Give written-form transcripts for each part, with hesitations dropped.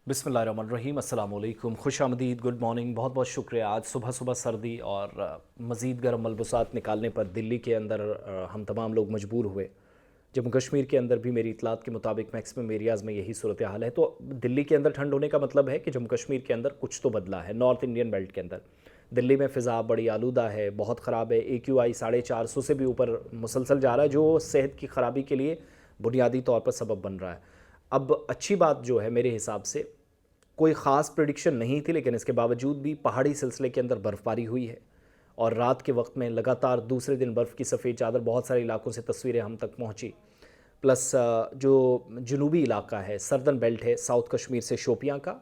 बिस्मिल्लाहिर्रहमानिर्रहीम, अस्सलाम वालेकुम, खुशामदीद, गुड मॉर्निंग। बहुत बहुत शुक्रिया। आज सुबह सुबह सर्दी और मज़ीद गर्म मलबूसात निकालने पर दिल्ली के अंदर हम तमाम लोग मजबूर हुए। जम्मू कश्मीर के अंदर भी मेरी इतलात के मुताबिक मैक्सिमम एरियाज़ में यही सूरत हाल है। तो दिल्ली के अंदर ठंड होने का मतलब है कि जम्मू कश्मीर के अंदर कुछ तो बदला है। नॉर्थ इंडियन बेल्ट के अंदर दिल्ली में फ़िज़ा बड़ी आलूदा है, बहुत ख़राब है। AQI 450 से भी ऊपर मुसलसल जा रहा है, जो सेहत की ख़राबी के लिए बुनियादी तौर पर सबब बन रहा है। अब अच्छी बात जो है मेरे हिसाब से, कोई ख़ास प्रेडिक्शन नहीं थी, लेकिन इसके बावजूद भी पहाड़ी सिलसिले के अंदर बर्फ़बारी हुई है और रात के वक्त में लगातार दूसरे दिन बर्फ़ की सफ़ेद चादर बहुत सारे इलाकों से तस्वीरें हम तक पहुंची। प्लस जो जनूबी इलाका है, सर्दर्न बेल्ट है, साउथ कश्मीर से शोपियां का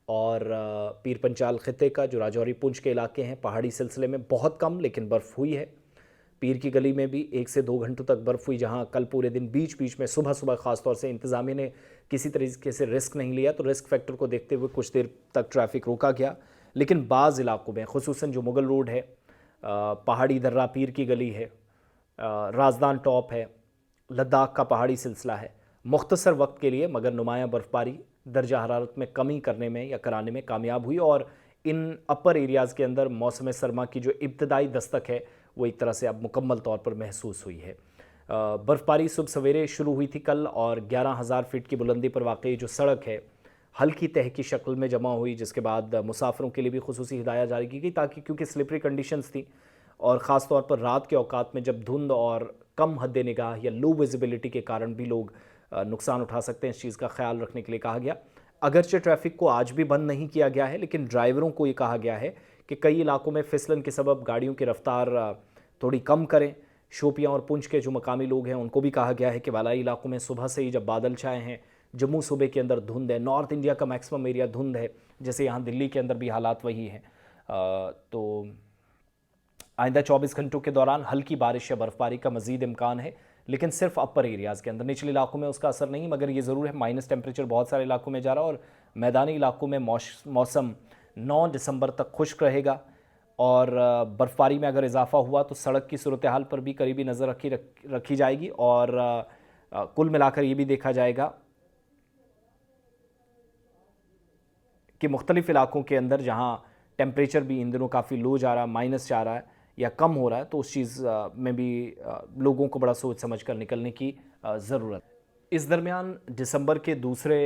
और पीर पंचाल ख़त्े का, जो राजौरी पुंछ के इलाके हैं, पहाड़ी सिलसिले में बहुत कम लेकिन बर्फ़ हुई है। पीर की गली में भी 1 से 2 घंटों तक बर्फ़ हुई, जहां कल पूरे दिन बीच बीच में सुबह सुबह ख़ास तौर से इंतज़ामिया ने किसी तरीके से रिस्क नहीं लिया, तो रिस्क फैक्टर को देखते हुए कुछ देर तक ट्रैफिक रोका गया। लेकिन बाज़ इलाकों में, खुसूसन जो मुगल रोड है, पहाड़ी दर्रा पीर की गली है, राजदान टॉप है, लद्दाख का पहाड़ी सिलसिला है, मुख्तसर वक्त के लिए मगर नुमाया बर्फ़बारी दर्जा हरारत में कमी करने में या कराने में कामयाब हुई। और इन अपर एरियाज़ के अंदर मौसम सरमा की जो इब्तदाई दस्तक है वो एक तरह से अब मुकम्मल तौर पर महसूस हुई है। बर्फ़बारी सुबह सवेरे शुरू हुई थी कल, और 11,000 फीट की बुलंदी पर वाक़ई जो सड़क है हल्की तह की शक्ल में जमा हुई, जिसके बाद मुसाफिरों के लिए भी खुसूसी हिदायत जारी की गई, ताकि क्योंकि स्लिपरी कंडीशंस थी और ख़ास तौर पर रात के औकात में जब धुंध और कम हद निगाह या लो विजिबिलिटी के कारण भी लोग नुकसान उठा सकते हैं, इस चीज़ का ख्याल रखने के लिए कहा गया। अगरचे ट्रैफिक को आज भी बंद नहीं किया गया है, लेकिन ड्राइवरों को ये कहा गया है कि कई इलाकों में फिसलन के सबब गाड़ियों की रफ्तार थोड़ी कम करें। शोपियां और पुंछ के जो मकामी लोग हैं उनको भी कहा गया है कि वालाई इलाकों में सुबह से ही जब बादल छाए हैं, जम्मू सूबे के अंदर धुंध है, नॉर्थ इंडिया का मैक्सिमम एरिया धुंध है, जैसे यहाँ दिल्ली के अंदर भी हालात वही हैं। तो आइंदा 24 घंटों के दौरान हल्की बारिश या बर्फबारी का मजीद इम्कान है, लेकिन सिर्फ अपर एरियाज़ के अंदर, निचले इलाकों में उसका असर नहीं। मगर ये ज़रूर है, माइनस टेम्परेचर बहुत सारे इलाकों में जा रहा है और मैदानी इलाकों में मौसम 9 दिसंबर तक खुश्क रहेगा। और बर्फ़बारी में अगर इजाफा हुआ तो सड़क की सूरत हाल पर भी करीबी नज़र रखी जाएगी। और कुल मिलाकर ये भी देखा जाएगा कि मुख्तलिफ़ इलाकों के अंदर जहाँ टेम्परेचर भी इन दिनों काफ़ी लो जा रहा है, माइनस जा रहा है या कम हो रहा है, तो उस चीज़ में भी लोगों को बड़ा सोच समझ कर निकलने की ज़रूरत। इस दरमियान दिसंबर के दूसरे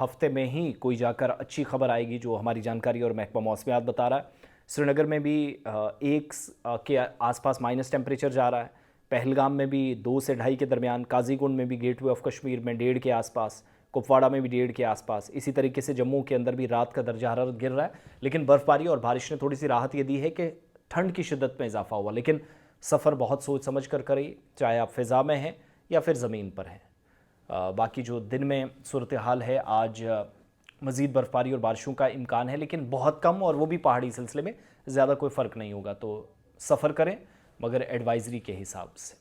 हफ्ते में ही कोई जाकर अच्छी खबर आएगी, जो हमारी जानकारी और महकमा मौसमियात बता रहा है। श्रीनगर में भी के आसपास माइनस टेम्परेचर जा रहा है, पहलगाम में भी 2 से 2.5 के दरमियान, काजीगुंड में भी, गेटवे ऑफ कश्मीर में 1.5 के आसपास, कुपवाड़ा में भी 1.5 के आसपास। इसी तरीके से जम्मू के अंदर भी रात का दर्जा हरारत गिर रहा है, लेकिन बर्फ़बारी और बारिश ने थोड़ी सी राहत ये दी है कि ठंड की शिद्दत में इजाफा हुआ। लेकिन सफ़र बहुत सोच समझ कर करिए, चाहे आप फ़िज़ा में हैं या फिर ज़मीन पर हैं। बाकी जो दिन में सूरत हाल है, आज मज़ीद बर्फ़बारी और बारिशों का इम्कान है, लेकिन बहुत कम, और वो भी पहाड़ी सिलसिले में ज़्यादा कोई फ़र्क नहीं होगा। तो सफ़र करें, मगर एडवाइज़री के हिसाब से।